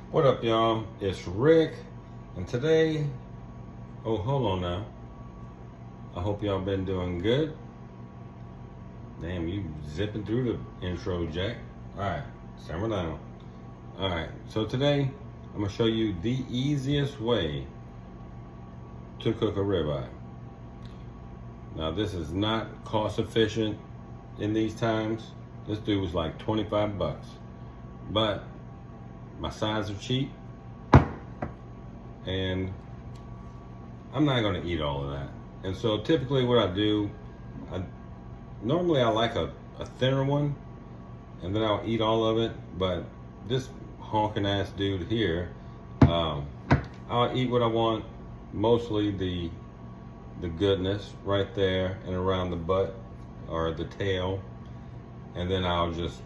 What up, y'all? It's Rick, and today, oh, hold on now. I hope y'all been doing good. Damn, you zipping through the intro, Jack. All right, simmer down. All right, so today, I'm gonna show you the easiest way to cook a ribeye. Now, this is not cost efficient in these times. This dude was like 25 bucks, but my sides are cheap, and I'm not gonna eat all of that. And so typically what I do, normally I like a thinner one, and then I'll eat all of it, but this honking ass dude here, I'll eat what I want, mostly the goodness right there and around the butt or the tail, and then I'll just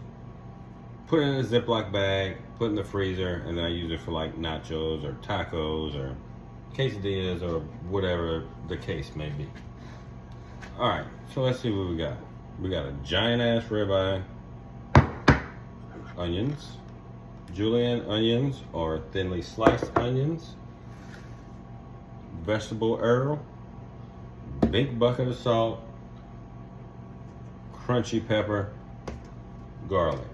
put it in a Ziploc bag, put it in the freezer, and then I use it for like nachos or tacos or quesadillas or whatever the case may be. All right, so let's see what we got. We got a giant ass ribeye, onions, julienne onions or thinly sliced onions, vegetable oil, big bucket of salt, crunchy pepper, garlic.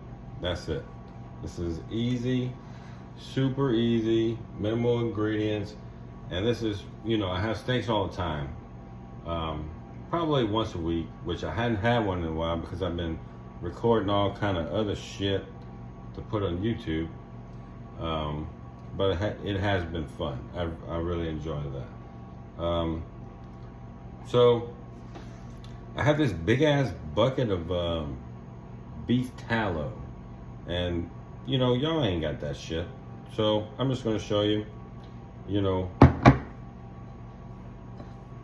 That's it. This is easy, super easy, minimal ingredients. And this is, I have steaks all the time. Probably once a week, which I hadn't had one in a while because I've been recording all kind of other shit to put on YouTube. But it has been fun. I really enjoyed that. So I have this big ass bucket of beef tallow. And, y'all ain't got that shit. So I'm just gonna show you, the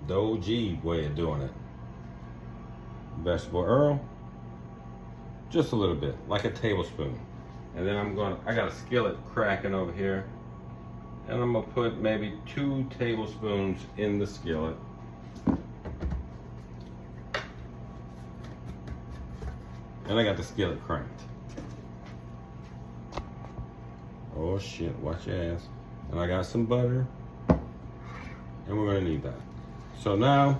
OG way of doing it. Vegetable oil, just a little bit, like a tablespoon. And then I got a skillet cracking over here. And I'm gonna put maybe 2 tablespoons in the skillet. And I got the skillet cranked. Oh shit, watch your ass. And I got some butter. And we're gonna need that. So now,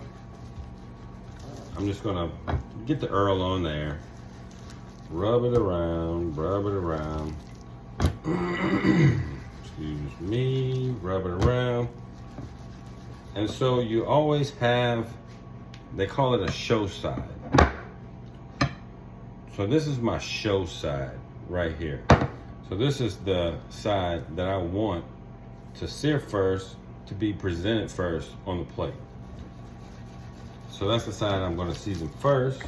I'm just gonna get the Earl on there. Rub it around, rub it around. Excuse me, rub it around. And so you always have, they call it a show side. So this is my show side right here. So this is the side that I want to sear first, to be presented first on the plate. So that's the side I'm gonna season first,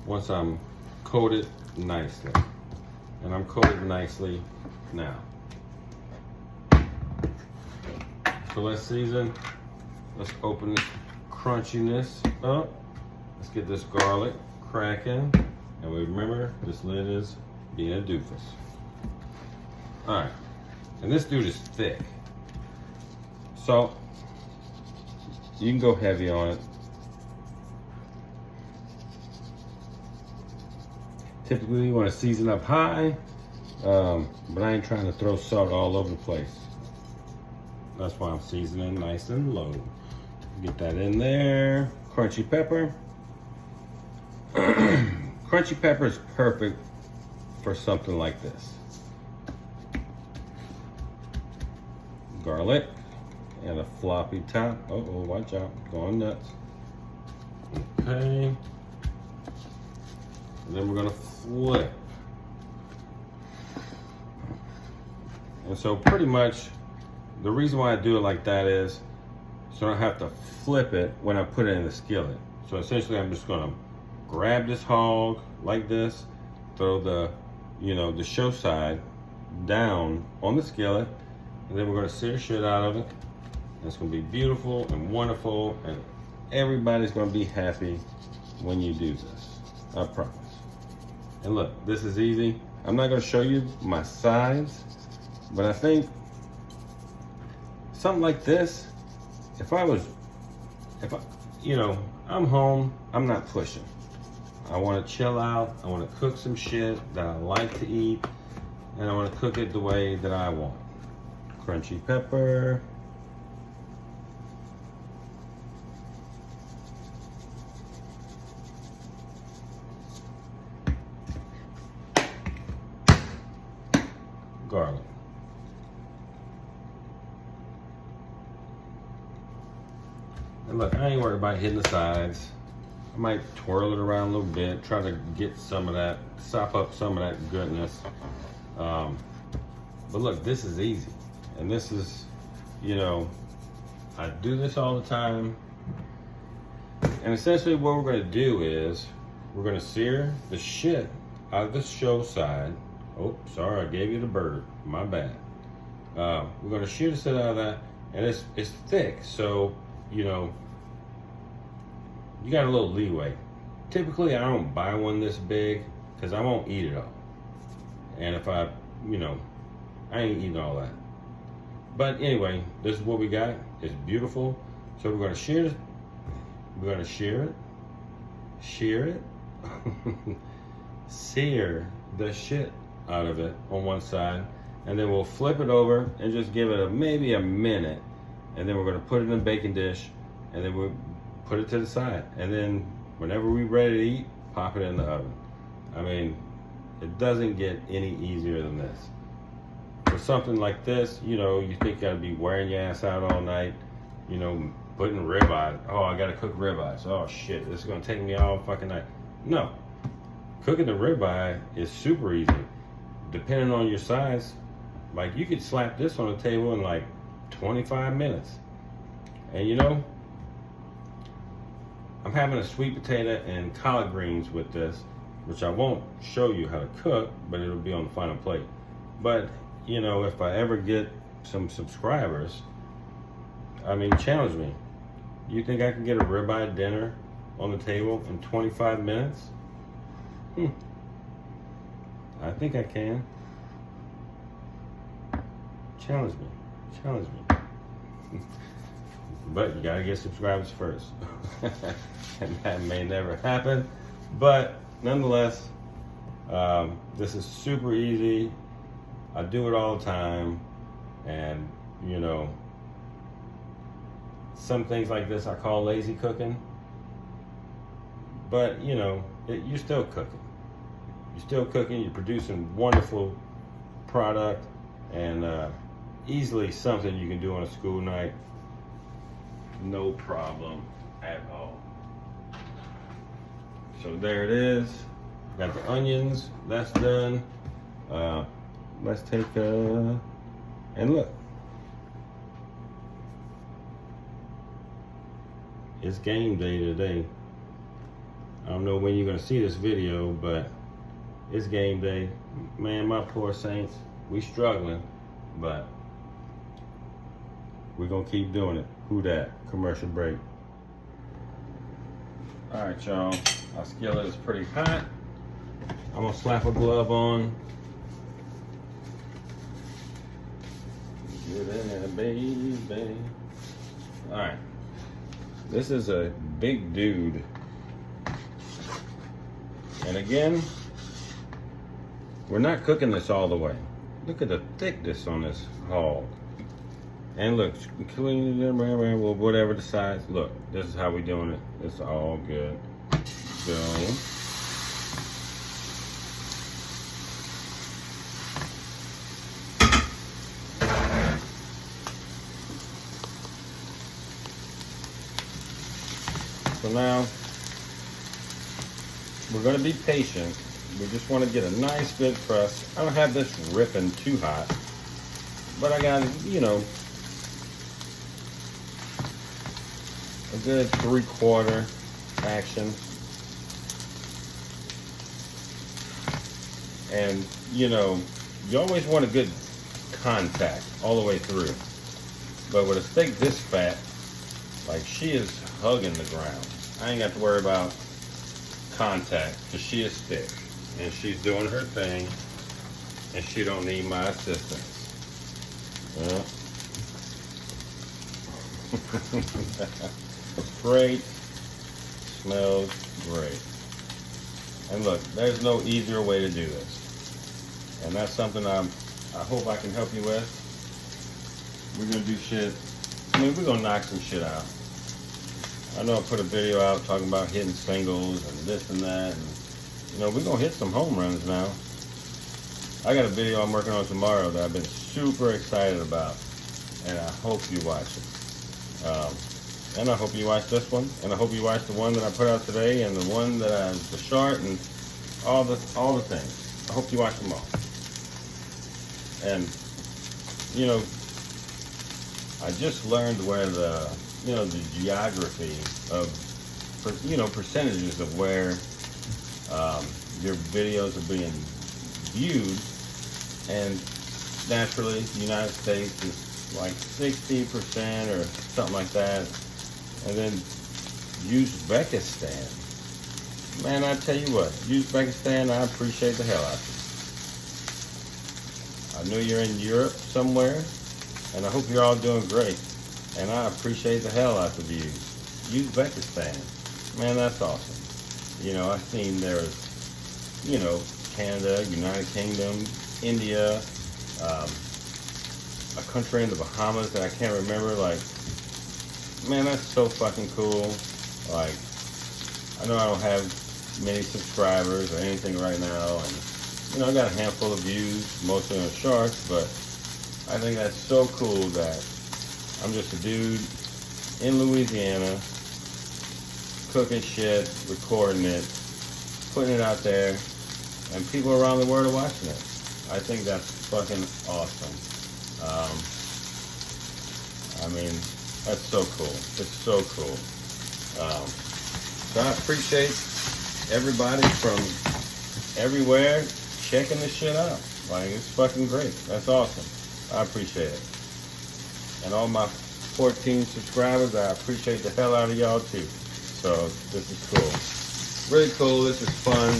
once I'm coated nicely. And I'm coated nicely now. So let's season, let's open this crunchiness up. Let's get this garlic cracking. And we remember, this lid is being a doofus. All right, and this dude is thick. So, you can go heavy on it. Typically you wanna season up high, but I ain't trying to throw salt all over the place. That's why I'm seasoning nice and low. Get that in there. Crunchy pepper. Crunchy pepper is perfect for something like this. Garlic and a floppy top. Oh, watch out, going nuts. Okay. And then we're gonna flip. And so pretty much, the reason why I do it like that is so I don't have to flip it when I put it in the skillet. So essentially I'm just gonna grab this hog like this, throw the, the show side down on the skillet, and then we're gonna sear shit out of it. And it's gonna be beautiful and wonderful, and everybody's gonna be happy when you do this, I promise. And look, this is easy. I'm not gonna show you my sides, but I think something like this, I'm home, I'm not pushing. I want to chill out. I want to cook some shit that I like to eat, and I want to cook it the way that I want. crunchy pepper. Garlic. And look, I ain't worried about hitting the sides. I might twirl it around a little bit, try to get some of that, sop up some of that goodness. But look, this is easy. And this is, you know, I do this all the time. And essentially what we're gonna do is, we're gonna sear the shit out of the show side. Oh, sorry, I gave you the bird, my bad. We're gonna shear the shit out of that, and it's thick, so, you know, you got a little leeway. Typically, I don't buy one this big, because I won't eat it all. And if I, you know, I ain't eating all that. But anyway, this is what we got. It's beautiful. So we're gonna shear it. We're gonna shear it. Shear it. Sear the shit out of it on one side. And then we'll flip it over and just give it maybe a minute. And then we're gonna put it in a baking dish. And then we'll put it to the side. And then whenever we're ready to eat, pop it in the oven. I mean, it doesn't get any easier than this. For something like this, you know, you think you gotta be wearing your ass out all night, you know, putting ribeye. Oh, I gotta cook ribeyes. Oh shit, this is gonna take me all fucking night. No, cooking the ribeye is super easy. Depending on your size, like you could slap this on the table in like 25 minutes. And you know, I'm having a sweet potato and collard greens with this, which I won't show you how to cook, but it'll be on the final plate. But you know, if I ever get some subscribers, I mean, challenge me. You think I can get a ribeye dinner on the table in 25 minutes? I think I can. Challenge me. Challenge me. But you gotta get subscribers first. And that may never happen. But nonetheless, this is super easy. I do it all the time, and you know, some things like this I call lazy cooking, but you know, you're still cooking. You're still cooking, you're producing wonderful product, and easily something you can do on a school night, no problem at all. So there it is. Got the onions, that's done. Let's take and look. It's game day today. I don't know when you're gonna see this video, but it's game day. Man, my poor saints, we struggling, but we're gonna keep doing it. Who dat? Commercial break. All right, y'all. Our skillet is pretty hot. I'm gonna slap a glove on. Get in there, baby. All right. This is a big dude. And again, we're not cooking this all the way. Look at the thickness on this hog. And look, clean it, whatever the size. Look, this is how we doing it. It's all good. So, now, we're going to be patient. We just want to get a nice good crust. I don't have this ripping too hot, but I got, you know, a good 3/4 action. And, you know, you always want a good contact all the way through. But with a steak this fat, like she is hugging the ground. I ain't got to worry about contact because she is thick and she's doing her thing and she don't need my assistance. Great. Smells great. And look, there's no easier way to do this. And that's something I hope I can help you with. We're gonna do shit. I mean, we're gonna knock some shit out. I know I put a video out talking about hitting singles and this and that, and you know, we're gonna hit some home runs now. I got a video I'm working on tomorrow that I've been super excited about, and I hope you watch it. And I hope you watch this one, and I hope you watch the one that I put out today, and the one that the short, and all the things. I hope you watch them all. And you know, I just learned where the geography of, percentages of where your videos are being viewed, and naturally, the United States is like 60% or something like that, and then Uzbekistan. Man, I tell you what, Uzbekistan, I appreciate the hell out of you. I know you're in Europe somewhere, and I hope you're all doing great. And I appreciate the hell out of you. Uzbekistan. Man, that's awesome. You know, I've seen there's, Canada, United Kingdom, India, a country in the Bahamas that I can't remember. Like, man, that's so fucking cool. Like, I know I don't have many subscribers or anything right now, and I got a handful of views, mostly on shorts, but I think that's so cool that I'm just a dude in Louisiana, cooking shit, recording it, putting it out there, and people around the world are watching it. I think that's fucking awesome. I mean, that's so cool. It's so cool. So I appreciate everybody from everywhere checking this shit out. Like, it's fucking great. That's awesome. I appreciate it. And all my 14 subscribers, I appreciate the hell out of y'all too. So this is cool. Really cool. This is fun.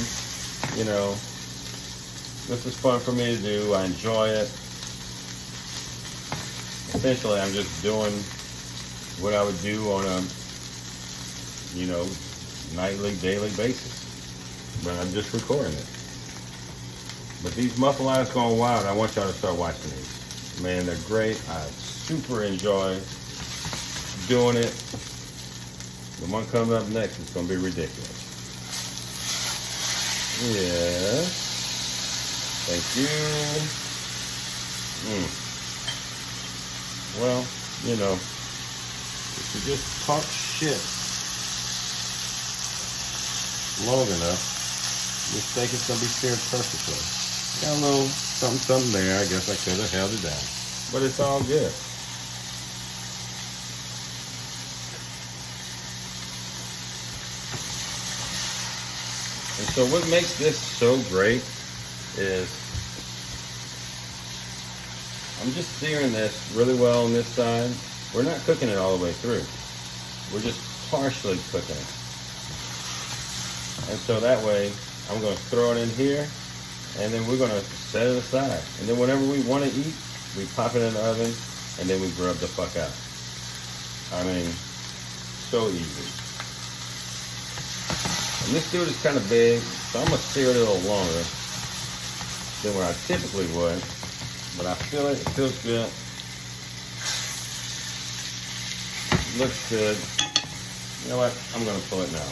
This is fun for me to do. I enjoy it. Essentially, I'm just doing what I would do on a, nightly, daily basis. But I'm just recording it. But these muffle eyes gone wild. I want y'all to start watching these. Man, they're great. I super enjoy doing it. The one coming up next is going to be ridiculous. Yeah. Thank you. Well, if you just talk shit long enough, your steak is going to be seared perfectly. Got a little something there. I guess I could have held it down. But it's all good. And so what makes this so great is I'm just searing this really well on this side. We're not cooking it all the way through. We're just partially cooking it. And so that way, I'm going to throw it in here, and then we're going to set it aside. And then whenever we want to eat, we pop it in the oven, and then we grub the fuck out. I mean, so easy. And this dude is kind of big, so I'm going to sear it a little longer than what I typically would. But I feel it. It feels good. Looks good. You know what? I'm going to pull it now.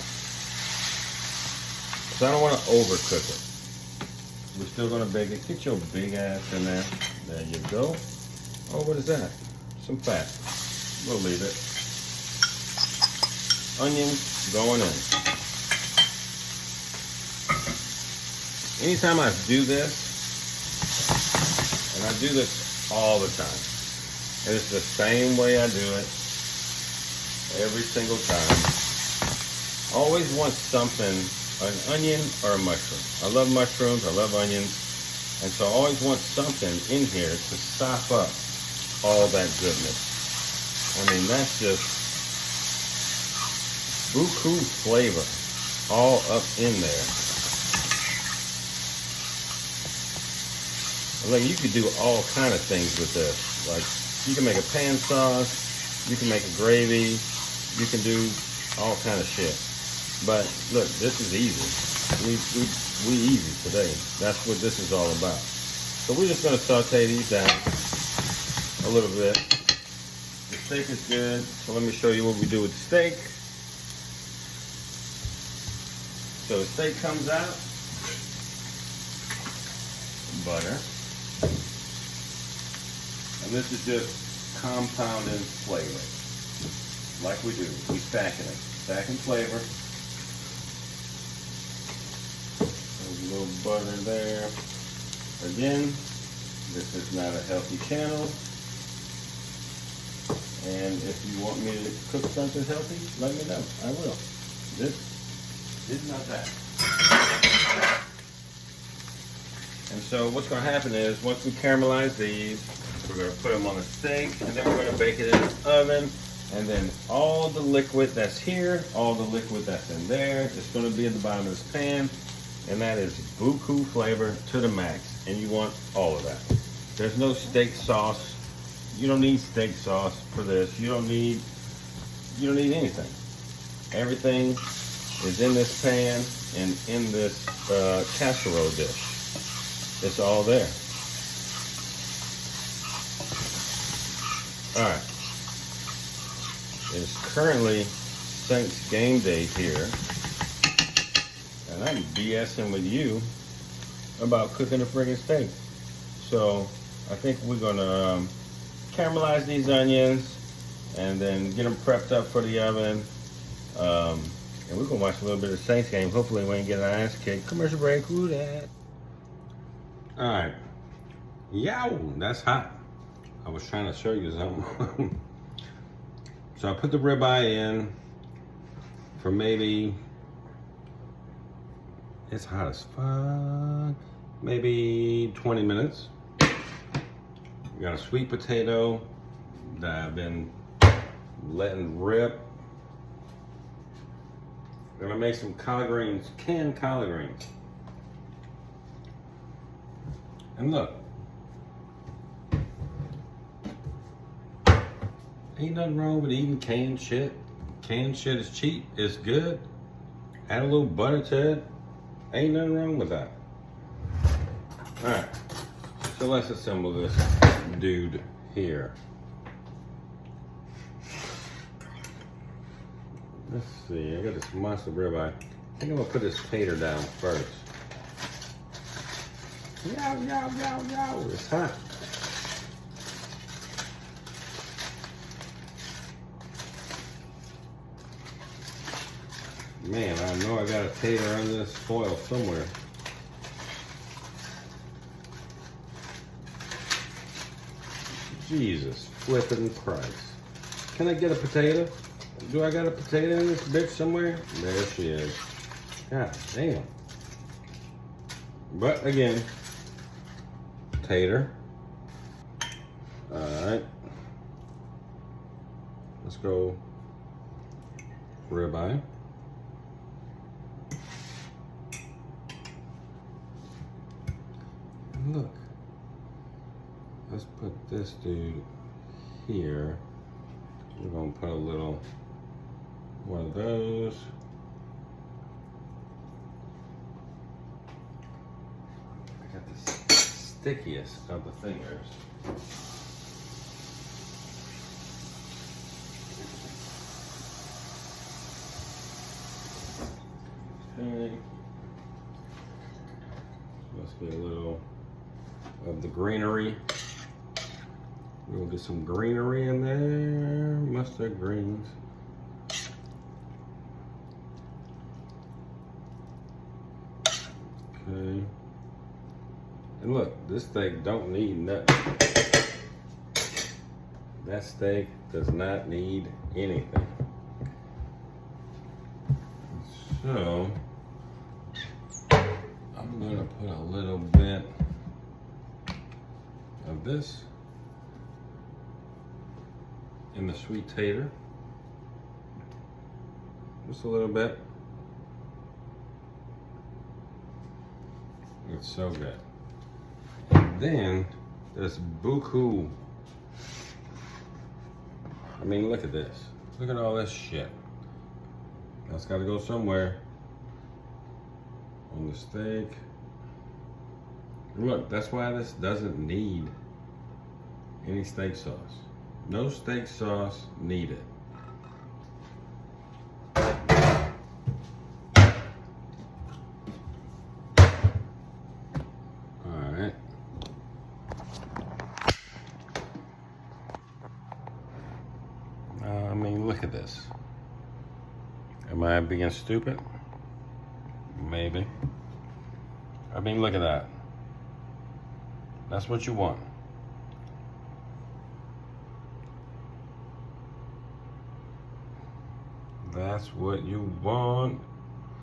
So I don't want to overcook it. We're still going to bake it. Get your big ass in there. There you go. Oh, what is that? Some fat. We'll leave it. Onions going in. Anytime I do this, and I do this all the time, and it's the same way I do it every single time, I always want something, an onion or a mushroom. I love mushrooms, I love onions, and so I always want something in here to sop up all that goodness. I mean, that's just buku flavor all up in there. Like, you could do all kind of things with this. Like, you can make a pan sauce, you can make a gravy, you can do all kind of shit. But look, this is easy. We easy today. That's what this is all about. So we're just gonna saute these down a little bit. steak is good. So let me show you what we do with the steak. So the steak comes out, butter, and this is just compounding flavor, like we do. We stacking it, stacking flavor. There's a little butter there. Again, this is not a healthy channel, and if you want me to cook something healthy, let me know. I will. This is not that. And so what's going to happen is, once we caramelize these, we're going to put them on the steak, and then we're going to bake it in the oven. And then all the liquid that's here, all the liquid that's in there, is going to be in the bottom of this pan. And that is buku flavor to the max. And you want all of that. There's no steak sauce. You don't need steak sauce for this. You don't need anything. Everything is in this pan and in this casserole dish. It's all there. All right. It's currently Saints game day here, and I'm BSing with you about cooking a friggin' steak. So I think we're gonna caramelize these onions and then get them prepped up for the oven. And we're gonna watch a little bit of Saints game. Hopefully we ain't getting our ass kicked. Commercial break, who that? All right, yow, that's hot. I was trying to show you something. So I put the ribeye in for maybe, it's hot as fuck, maybe 20 minutes. We got a sweet potato that I've been letting rip. Gonna make some collard greens, canned collard greens. And look, ain't nothing wrong with eating canned shit. Canned shit is cheap, it's good. Add a little butter to it. Ain't nothing wrong with that. All right, so let's assemble this dude here. Let's see, I got this monster ribeye. I think I'm gonna put this tater down first. Yow, yow, yow, yow, it's hot. Man, I know I got a tater under this foil somewhere. Jesus flippin' Christ. Can I get a potato? Do I got a potato in this bitch somewhere? There she is. God damn. But again, tater. Alright. Let's go ribeye. Look. Let's put this dude here. We're gonna put a little one of those. I got the stickiest of the fingers. Okay. Must be a little of the greenery. We'll get some greenery in there. Mustard greens. Okay. And look, this steak don't need nothing. That steak does not need anything. So, I'm gonna put a little bit of this in the sweet tater. Just a little bit. It's so good. And then this buku. I mean, look at this. Look at all this shit. That's got to go somewhere on the steak. And look, that's why this doesn't need any steak sauce. No steak sauce needed. Alright. I mean, look at this. Am I being stupid? Maybe. I mean, look at that. That's what you want. That's what you want.